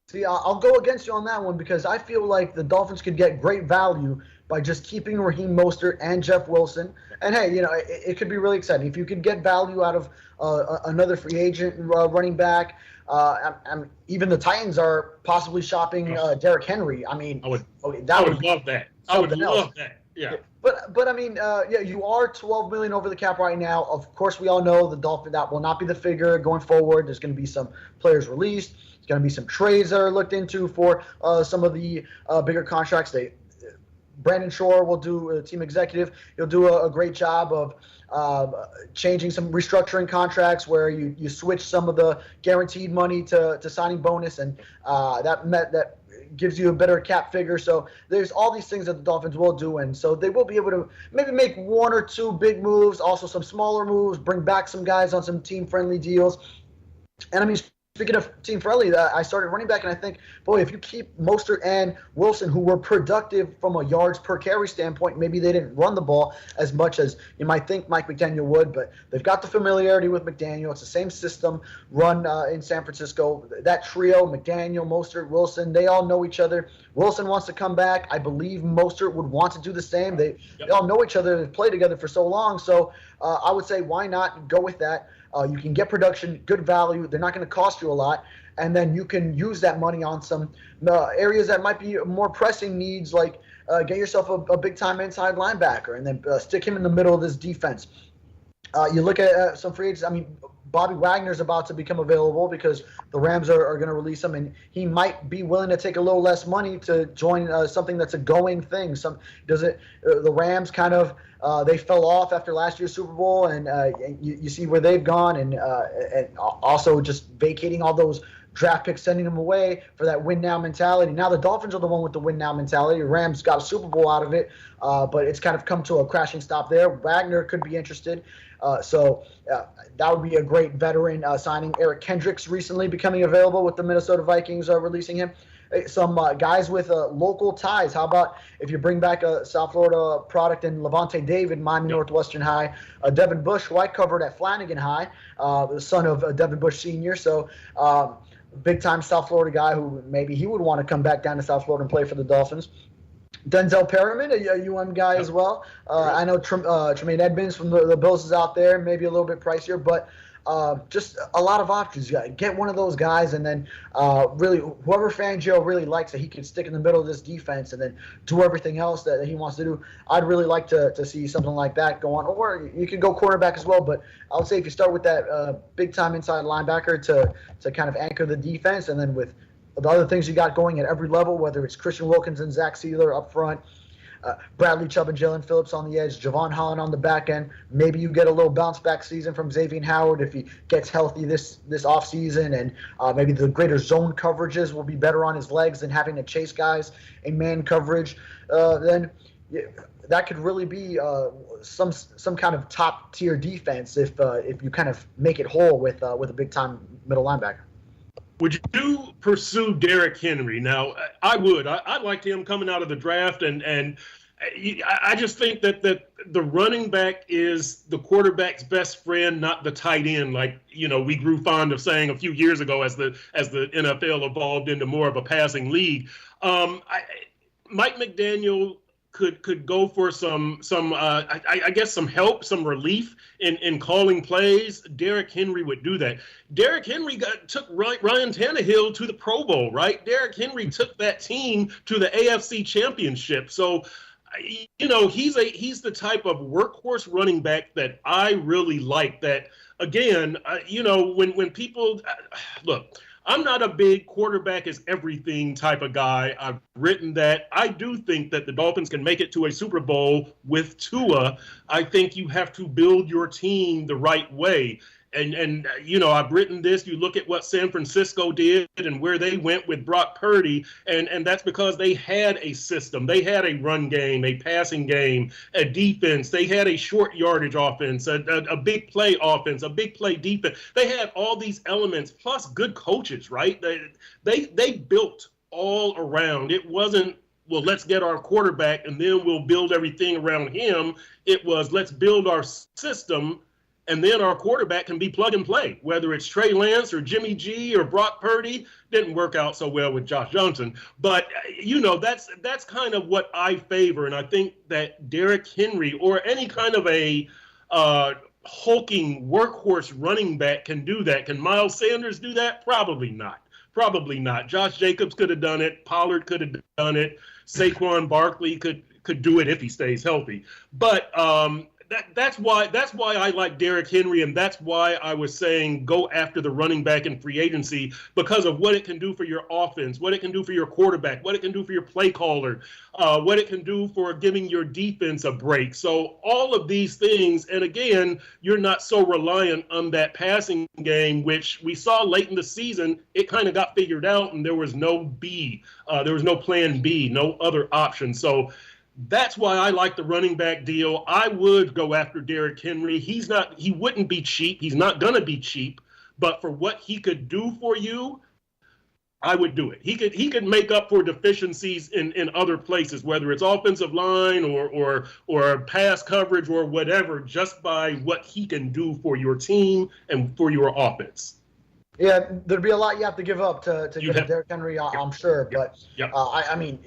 See, I'll go against you on that one because I feel like the Dolphins could get great value by just keeping Raheem Mostert and Jeff Wilson. And hey, it could be really exciting if you could get value out of another free agent running back. Even the Titans are possibly shopping Derrick Henry. I mean, I would love that. I would love that. Yeah. But I mean, you are $12 million over the cap right now. Of course, we all know the Dolphins, that will not be the figure going forward. There's going to be some players released. There's going to be some trades that are looked into for some of the bigger contracts. Brandon Shore will do team executive. He'll do a great job of changing some restructuring contracts where you switch some of the guaranteed money to signing bonus, and that gives you a better cap figure. So there's all these things that the Dolphins will do, and so they will be able to maybe make 1 or 2 big moves, also some smaller moves, bring back some guys on some team-friendly deals. And I mean, speaking of team friendly, I started running back, and I think, boy, if you keep Mostert and Wilson, who were productive from a yards per carry standpoint, maybe they didn't run the ball as much as you might think Mike McDaniel would, but they've got the familiarity with McDaniel. It's the same system run in San Francisco. That trio, McDaniel, Mostert, Wilson, they all know each other. Wilson wants to come back. I believe Mostert would want to do the same. They all know each other. They've played together for so long. So I would say, why not go with that? You can get production, good value. They're not going to cost you a lot. And then you can use that money on some areas that might be more pressing needs, like get yourself a big-time inside linebacker and then stick him in the middle of this defense. You look at some free agents. I mean, Bobby Wagner's about to become available because the Rams are going to release him, and he might be willing to take a little less money to join something that's a going thing. The Rams kind of they fell off after last year's Super Bowl, and you see where they've gone, and also just vacating all those draft picks, sending them away for that win now mentality. Now the Dolphins are the one with the win now mentality. The Rams got a Super Bowl out of it, but it's kind of come to a crashing stop there. Wagner could be interested. So that would be a great veteran signing. Eric Kendricks recently becoming available with the Minnesota Vikings releasing him. Some guys with local ties. How about if you bring back a South Florida product in Levante David, Miami Northwestern High, Devin Bush, who I covered at Flanagan High, the son of Devin Bush Sr. So big-time South Florida guy who maybe he would want to come back down to South Florida and play for the Dolphins. Denzel Perriman, a UM guy as well. I know Tremaine Edmonds from the Bills is out there, maybe a little bit pricier, but just a lot of options. You get one of those guys, and then really whoever Fangio really likes that he can stick in the middle of this defense and then do everything else that he wants to do. I'd really like to see something like that go on. Or you can go cornerback as well, but I would say if you start with that big-time inside linebacker to kind of anchor the defense, and then with the other things you got going at every level, whether it's Christian Wilkins and Zach Sealer up front, Bradley Chubb and Jalen Phillips on the edge, Javon Holland on the back end. Maybe you get a little bounce back season from Xavier Howard if he gets healthy this offseason, and maybe the greater zone coverages will be better on his legs than having to chase guys in man coverage. Then that could really be some kind of top tier defense if you kind of make it whole with a big time middle linebacker. Would you pursue Derrick Henry? Now, I would. I liked him coming out of the draft, and I just think that the running back is the quarterback's best friend, not the tight end, like we grew fond of saying a few years ago as the NFL evolved into more of a passing league. Mike McDaniel could go for some I guess some help, some relief in calling plays. Derrick Henry would do that. Derrick Henry took Ryan Tannehill to the Pro Bowl, right? Derrick Henry took that team to the AFC Championship. So, he's the type of workhorse running back that I really like. That again, when people look. I'm not a big quarterback is everything type of guy. I've written that. I do think that the Dolphins can make it to a Super Bowl with Tua. I think you have to build your team the right way. And I've written this. You look at what San Francisco did and where they went with Brock Purdy, and that's because they had a system. They had a run game, a passing game, a defense. They had a short yardage offense, a big play offense, a big play defense. They had all these elements plus good coaches, right? They built all around. It wasn't, well, let's get our quarterback and then we'll build everything around him. It was, let's build our system, and then our quarterback can be plug and play, whether it's Trey Lance or Jimmy G or Brock Purdy. Didn't work out so well with Josh Johnson. But, that's kind of what I favor. And I think that Derrick Henry or any kind of a hulking workhorse running back can do that. Can Miles Sanders do that? Probably not. Probably not. Josh Jacobs could have done it. Pollard could have done it. Saquon Barkley could do it if he stays healthy. But that's why I like Derrick Henry, and that's why I was saying go after the running back in free agency, because of what it can do for your offense, what it can do for your quarterback, what it can do for your play caller, what it can do for giving your defense a break. So all of these things, and again, you're not so reliant on that passing game, which we saw late in the season. It kind of got figured out, and there was no B. There was no plan B, no other option. So that's why I like the running back deal. I would go after Derrick Henry. He wouldn't be cheap. He's not going to be cheap. But for what he could do for you, I would do it. He could make up for deficiencies in other places, whether it's offensive line or pass coverage or whatever, just by what he can do for your team and for your offense. Yeah, there'd be a lot you have to give up to get a Derrick Henry, I'm sure. But I mean,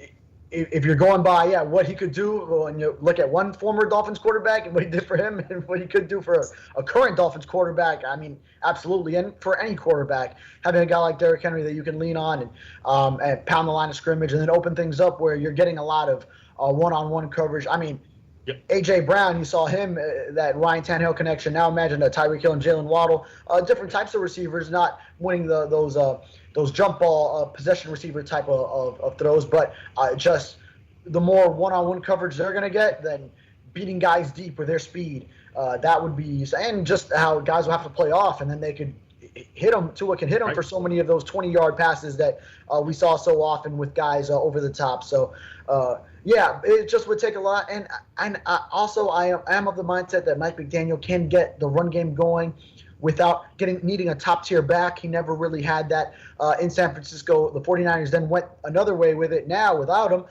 if you're going by, what he could do, and you look at one former Dolphins quarterback and what he did for him and what he could do for a current Dolphins quarterback, I mean, absolutely. And for any quarterback, having a guy like Derrick Henry that you can lean on and pound the line of scrimmage and then open things up where you're getting a lot of one-on-one coverage. I mean, A.J. Brown, you saw him, that Ryan Tannehill connection. Now imagine Tyreek Hill and Jalen Waddle, different types of receivers, not winning those jump ball possession receiver type of throws, but just the more one-on-one coverage they're going to get, then beating guys deep with their speed, that would be, and just how guys will have to play off, and then they could hit them. Tua can hit them for so many of those 20-yard passes that we saw so often with guys over the top. So, it just would take a lot. And also I am of the mindset that Mike McDaniel can get the run game going without needing a top-tier back. He never really had that in San Francisco. The 49ers then went another way with it now without him,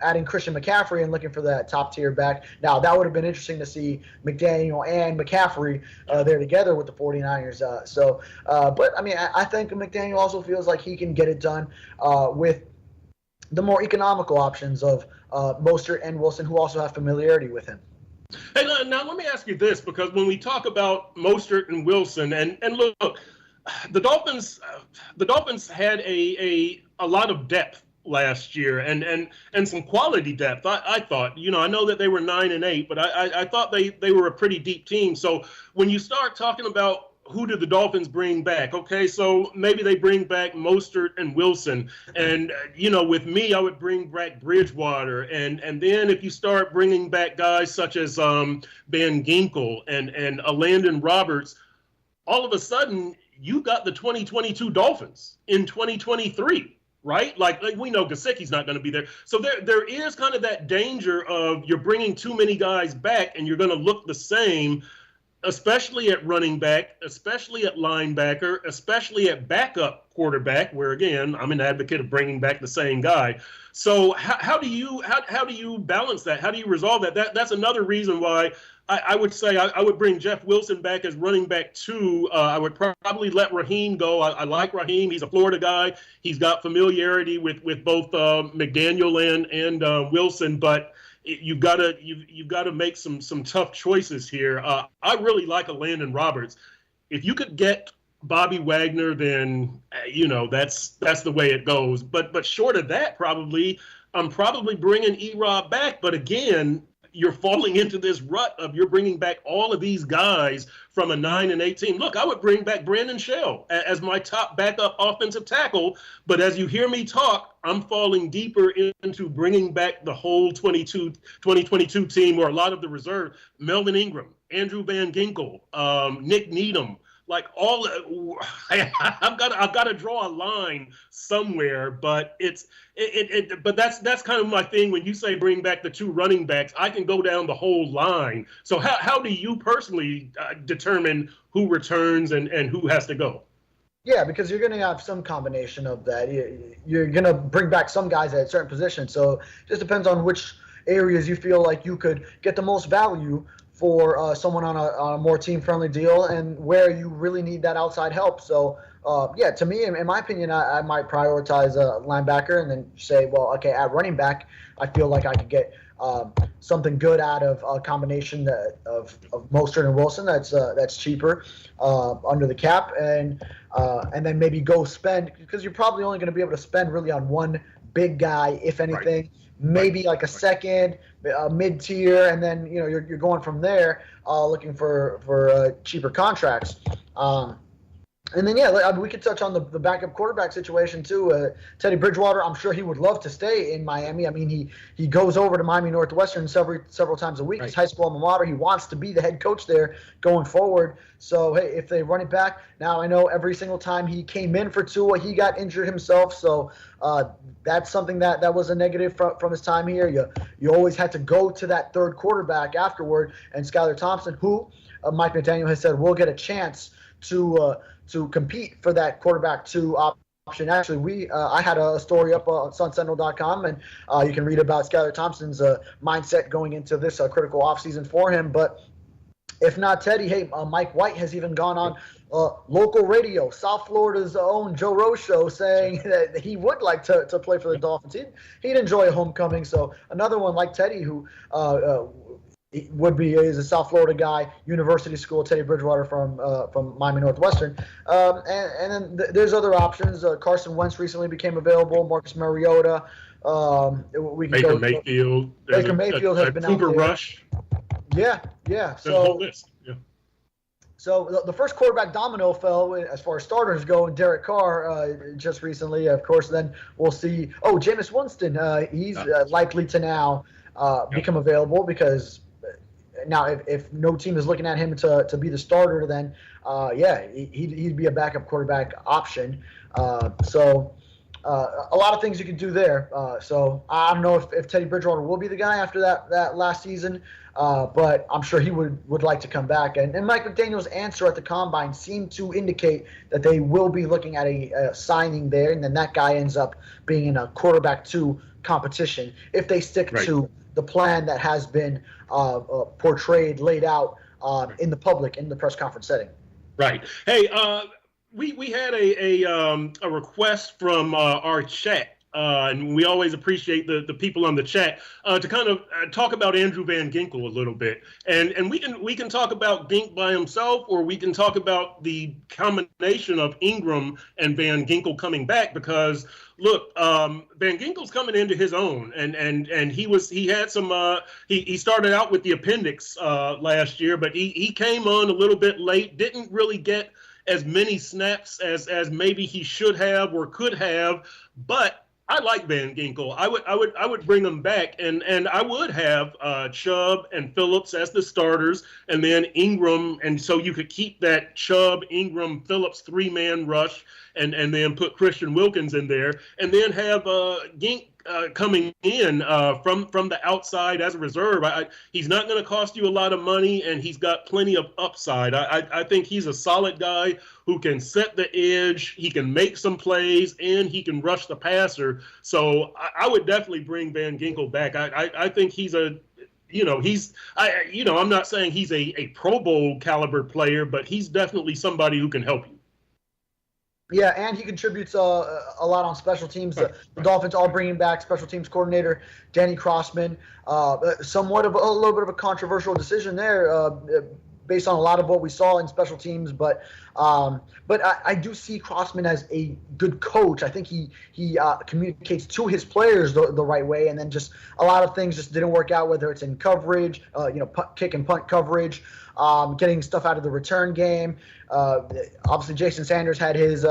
adding Christian McCaffrey and looking for that top-tier back. Now, that would have been interesting to see McDaniel and McCaffrey there together with the 49ers. But, I mean, I think McDaniel also feels like he can get it done with the more economical options of Mostert and Wilson, who also have familiarity with him. Hey, now let me ask you this, because when we talk about Mostert and Wilson, and look, the Dolphins had a lot of depth last year and some quality depth. I thought, I know that they were 9-8, but I thought they were a pretty deep team. So when you start talking about who did the Dolphins bring back? Okay, so maybe they bring back Mostert and Wilson. And, with me, I would bring back Bridgewater. And then if you start bringing back guys such as Van Ginkel and Landon Roberts, all of a sudden, you got the 2022 Dolphins in 2023. Right? Like we know Gesicki's not going to be there. So there is kind of that danger of you're bringing too many guys back and you're going to look the same, especially at running back, especially at linebacker, especially at backup quarterback, where, again, I'm an advocate of bringing back the same guy. So how do you balance that? How do you resolve that? That's another reason why I would say I would bring Jeff Wilson back as running back 2. I would probably let Raheem go. I like Raheem. He's a Florida guy. He's got familiarity with both McDaniel and Wilson, but you've got to make some tough choices here. I really like a Landon Roberts. If you could get Bobby Wagner, then that's the way it goes. But short of that, I'm probably bringing Erod back. But again, you're falling into this rut of you're bringing back all of these guys from a 9-8 team. Look, I would bring back Brandon Shell as my top backup offensive tackle. But as you hear me talk, I'm falling deeper into bringing back the whole 2022 team, or a lot of the reserve. Melvin Ingram, Andrew Van Ginkel, Nick Needham. Like I've got to draw a line somewhere, but but that's kind of my thing. When you say bring back the 2 running backs, I can go down the whole line. So how do you personally determine who returns and who has to go? Yeah, because you're going to have some combination of that. You're going to bring back some guys at certain positions. So it just depends on which areas you feel like you could get the most value for someone on a more team-friendly deal, and where you really need that outside help. So, to me, in my opinion, I might prioritize a linebacker and then say, well, okay, at running back, I feel like I could get something good out of a combination of Mostert and Wilson that's cheaper under the cap, and then maybe go spend, because you're probably only going to be able to spend really on one big guy, if anything. Right. Maybe like a second, mid-tier, and then you're going from there, looking for cheaper contracts. And then, we could touch on the backup quarterback situation too. Teddy Bridgewater, I'm sure he would love to stay in Miami. I mean, he goes over to Miami Northwestern several times a week. Right. His high school alma mater. He wants to be the head coach there going forward. So, hey, if they run it back, now I know every single time he came in for Tua, he got injured himself. So that's something that was a negative from his time here. You always had to go to that third quarterback afterward. And Skylar Thompson, who Mike McDaniel has said will get a chance to compete for that quarterback 2 option. Actually, I had a story up on Sentinel.com, and you can read about Skylar Thompson's mindset going into this critical offseason for him. But if not Teddy, hey, Mike White has even gone on local radio, South Florida's own Joe Rose show, saying that he would like to play for the Dolphins. He'd enjoy a homecoming. So another one like Teddy, who is a South Florida guy, university school, Teddy Bridgewater from Miami Northwestern. And then there's other options. Carson Wentz recently became available, Marcus Mariota. Baker Mayfield. Baker Mayfield has been Cooper out there. Rush. Yeah. There's a whole list. Yeah. So the first quarterback domino fell as far as starters go, and Derek Carr just recently, of course. Then we'll see. Oh, Jameis Winston, he's likely to now become available, because now if no team is looking at him to be the starter, then he'd be a backup quarterback option. So a lot of things you can do there. So I don't know if Teddy Bridgewater will be the guy after that last season, but I'm sure he would like to come back. And Mike McDaniel's answer at the Combine seemed to indicate that they will be looking at a signing there, and then that guy ends up being in a quarterback 2 competition if they stick to the plan that has been portrayed, laid out in the public, in the press conference setting. Right. Hey, we had a request from our chat and we always appreciate the people on the chat, to kind of talk about Andrew Van Ginkel a little bit. And we can talk about Gink by himself, or we can talk about the combination of Ingram and Van Ginkel coming back, because look, Van Ginkel's coming into his own, and he had some he started out with the appendix last year, but he came on a little bit late, didn't really get as many snaps as maybe he should have or could have, but I like Van Ginkel. I would bring him back, and I would have Chubb and Phillips as the starters, and then Ingram, and so you could keep that Chubb, Ingram, Phillips 3-man rush, and then put Christian Wilkins in there, and then have Gink coming in from the outside as a reserve. He's not going to cost you a lot of money, and he's got plenty of upside. I think he's a solid guy who can set the edge, he can make some plays, and he can rush the passer. So I would definitely bring Van Ginkel back. I think he's I'm not saying he's a Pro Bowl caliber player, but he's definitely somebody who can help you. Yeah, and he contributes a lot on special teams. The Dolphins are bringing back special teams coordinator Danny Crossman. Somewhat of a little bit of a controversial decision there, based on a lot of what we saw in special teams. But I do see Crossman as a good coach. I think he communicates to his players the right way, and then just a lot of things just didn't work out, whether it's in coverage, kick and punt coverage, getting stuff out of the return game. Obviously, Jason Sanders had his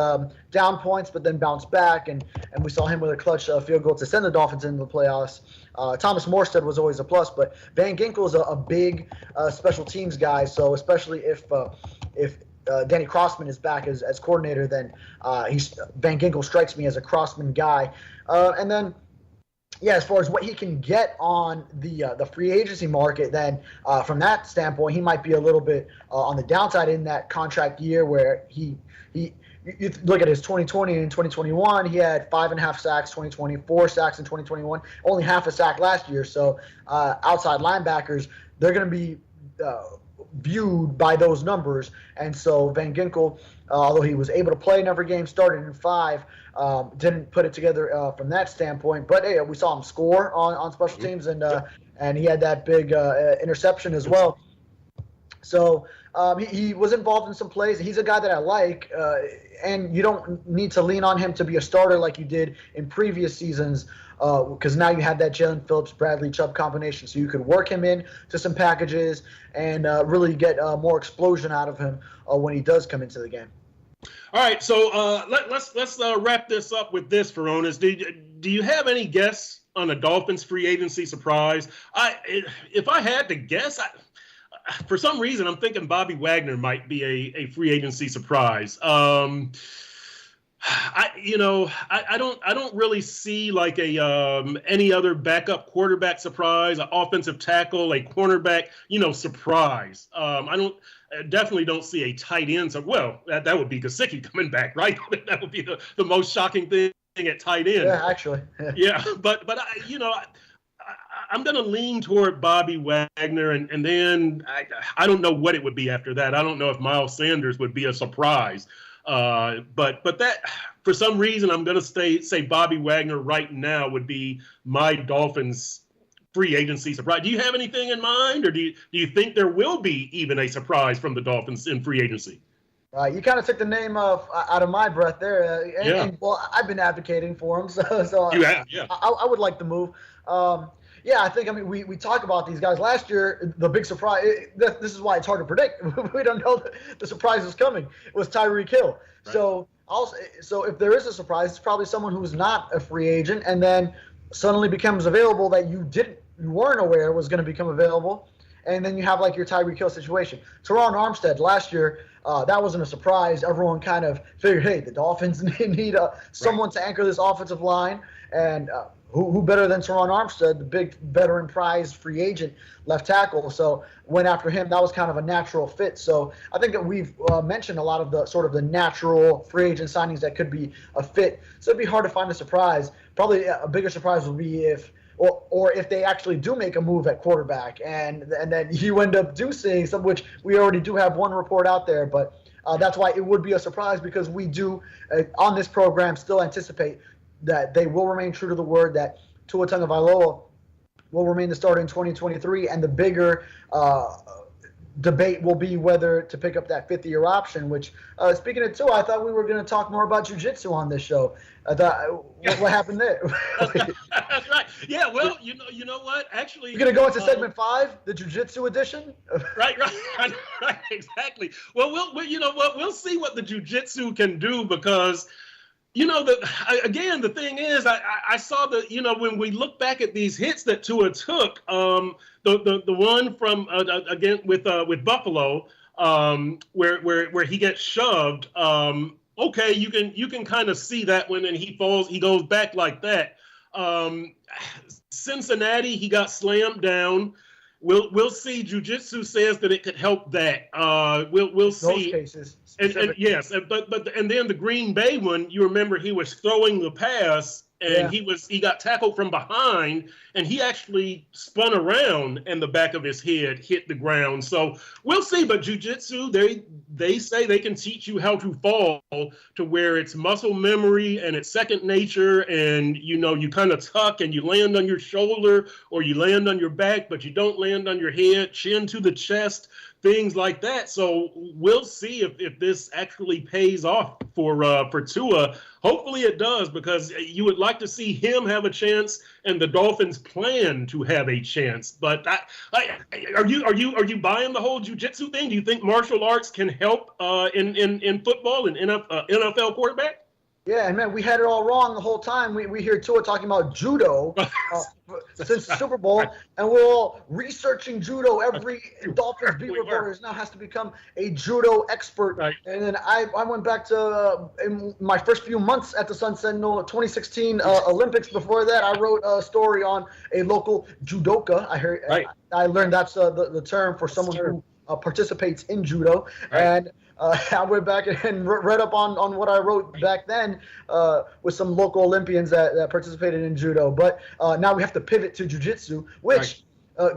down points, but then bounced back, and we saw him with a clutch field goal to send the Dolphins into the playoffs. Thomas Morstead was always a plus, but Van Ginkel is a big special teams guy. So especially if Danny Crossman is back as coordinator, then Van Ginkel strikes me as a Crossman guy. And then, yeah, as far as what he can get on the free agency market, then from that standpoint, he might be a little bit on the downside in that contract year where you look at his 2020 and 2021, he had 5.5 sacks, 2020, 4 sacks in 2021, only half a sack last year. So outside linebackers, they're going to be viewed by those numbers. And so Van Ginkel, although he was able to play in every game, started in 5, didn't put it together from that standpoint. But hey, we saw him score on special teams, and he had that big interception as well. So he was involved in some plays. He's a guy that I like, and you don't need to lean on him to be a starter like you did in previous seasons, because now you have that Jalen Phillips, Bradley, Chubb combination, so you could work him in to some packages and really get more explosion out of him when he does come into the game. All right, so let's wrap this up with this, Furones. Do you have any guess on a Dolphins free agency surprise? If I had to guess, for some reason, I'm thinking Bobby Wagner might be a free agency surprise. I don't really see like any other backup quarterback surprise, an offensive tackle, a cornerback, surprise. I definitely don't see a tight end. So, well, that would be Gesicki coming back, right? That would be the most shocking thing at tight end. Yeah, actually. Yeah, but I'm going to lean toward Bobby Wagner, and then I don't know what it would be after that. I don't know if Miles Sanders would be a surprise. But that, for some reason, I'm going to say Bobby Wagner right now would be my Dolphins free agency surprise. Do you have anything in mind, or do you think there will be even a surprise from the Dolphins in free agency? You kind of took the name out of my breath there. And, well, I've been advocating for him, so you have, yeah. I would like the move. Yeah, I think, we talk about these guys. Last year, the big surprise, this is why it's hard to predict. We don't know the surprise is coming. It was Tyreek Hill. Right. So if there is a surprise, it's probably someone who's not a free agent and then suddenly becomes available that you weren't aware was going to become available. And then you have like your Tyreek Hill situation. Teron Armstead last year, that wasn't a surprise. Everyone kind of figured, hey, the Dolphins need someone to anchor this offensive line. And who better than Teron Armstead, the big veteran prize free agent left tackle. So went after him. That was kind of a natural fit. So I think that we've mentioned a lot of the sort of the natural free agent signings that could be a fit. So it'd be hard to find a surprise. Probably a bigger surprise would be if they actually do make a move at quarterback and then you end up seeing some, which we already do have one report out there, but that's why it would be a surprise, because we do on this program still anticipate that they will remain true to the word, that Tua Tagovailoa will remain the starter in 2023, and the bigger debate will be whether to pick up that fifth-year option, which, speaking of Tua, I thought we were going to talk more about jiu-jitsu on this show. I thought, what happened there? That's right. Yeah, well, you know what? Actually, You're going to go into segment 5, the jiu-jitsu edition? Right, exactly. Well, you know what? We'll see what the jiu-jitsu can do, because the thing is, I saw when we look back at these hits that Tua took, the one from again with Buffalo, where he gets shoved. Okay, you can kind of see that one, and he goes back like that. Cincinnati, he got slammed down. We'll see. Jiu-jitsu says that it could help that. We'll see. Those cases. And yes, but then the Green Bay one, you remember he was throwing the pass, and he got tackled from behind, and he actually spun around and the back of his head hit the ground. So we'll see. But jiu-jitsu, they say they can teach you how to fall to where it's muscle memory and it's second nature, and you kind of tuck and you land on your shoulder or you land on your back, but you don't land on your head, chin to the chest, things like that. So we'll see if this actually pays off for Tua. Hopefully it does, because you would like to see him have a chance, and the Dolphins plan to have a chance. But are you buying the whole jiu-jitsu thing? Do you think martial arts can help in football and NFL quarterback? Yeah, and man, we had it all wrong the whole time. We hear Tua talking about judo since the Super Bowl, and we're all researching judo. Every Dolphins beat reporter now has to become a judo expert. Right. And then I went back to in my first few months at the Sun Sentinel, 2016 Olympics. Before that, I wrote a story on a local judoka. I learned that's the term for someone who participates in judo. Right. And I went back and read up on what I wrote back then with some local Olympians that participated in judo. But now we have to pivot to jiu-jitsu, which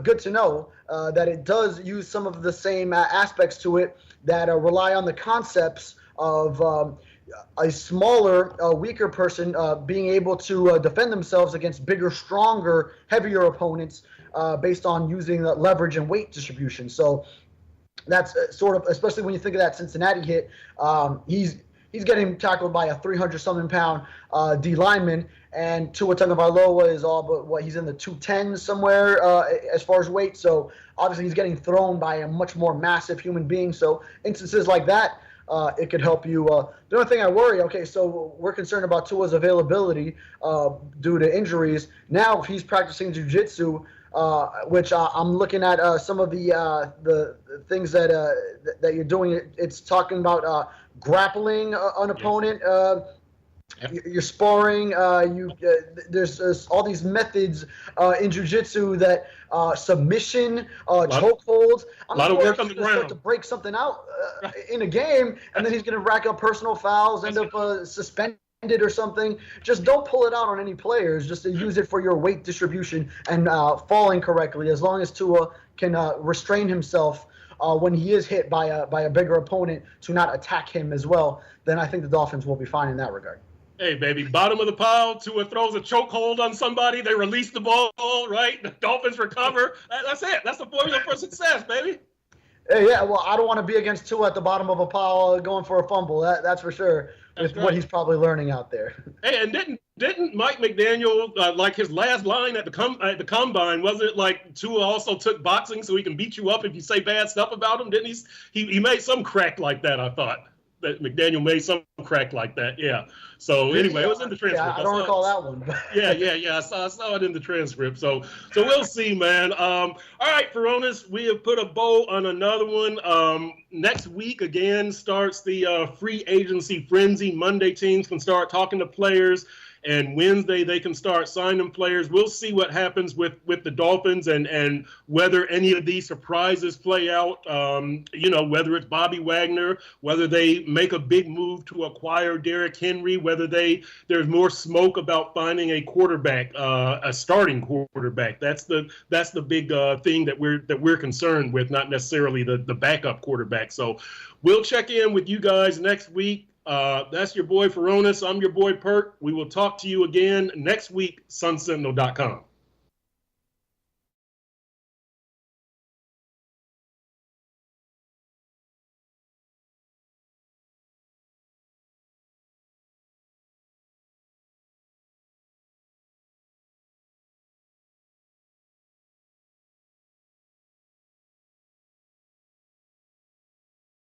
good to know that it does use some of the same aspects to it that rely on the concepts of a smaller, weaker person being able to defend themselves against bigger, stronger, heavier opponents based on using leverage and weight distribution. So that's sort of, especially when you think of that Cincinnati hit, he's getting tackled by a 300-something pound D lineman, and Tua Tagovailoa is all but he's in the 210s somewhere as far as weight. So obviously he's getting thrown by a much more massive human being. So instances like that, it could help you. The only thing I worry, so we're concerned about Tua's availability due to injuries. Now if he's practicing jiu-jitsu, which I'm looking at some of the things that you're doing. It's talking about grappling an opponent. You're sparring. There's all these methods in jiu-jitsu that submission, chokeholds. A lot of work on the ground. Start to break something out in a game, and then he's going to rack up personal fouls, end up suspended or something. Just don't pull it out on any players, just to use it for your weight distribution and falling correctly. As long as Tua can restrain himself when he is hit by a bigger opponent to not attack him as well, then I think the Dolphins will be fine in that regard. Hey, baby, bottom of the pile, Tua throws a chokehold on somebody, they release the ball, right? The Dolphins recover. That's it. That's the formula for success, baby. Hey, yeah, well, I don't want to be against Tua at the bottom of a pile going for a fumble. That's for sure. With what he's probably learning out there. Hey, and didn't Mike McDaniel like his last line at the combine? Wasn't it like Tua also took boxing so he can beat you up if you say bad stuff about him? Didn't he made some crack like that? I thought that McDaniel made some crack like that. Yeah. So anyway, it was in the transcript. Yeah, I don't recall that one. Yeah. I saw it in the transcript. So we'll see, man. All right, Furones, we have put a bow on another one. Next week again starts the free agency frenzy. Monday teams can start talking to players, and Wednesday they can start signing players. We'll see what happens with the Dolphins and whether any of these surprises play out. Whether it's Bobby Wagner, whether they make a big move to acquire Derrick Henry, whether there's more smoke about finding a quarterback, a starting quarterback. That's the big thing that we're concerned with, not necessarily the backup quarterback. So we'll check in with you guys next week. That's your boy Furones. I'm your boy Perk. We will talk to you again next week, sunsentinel.com.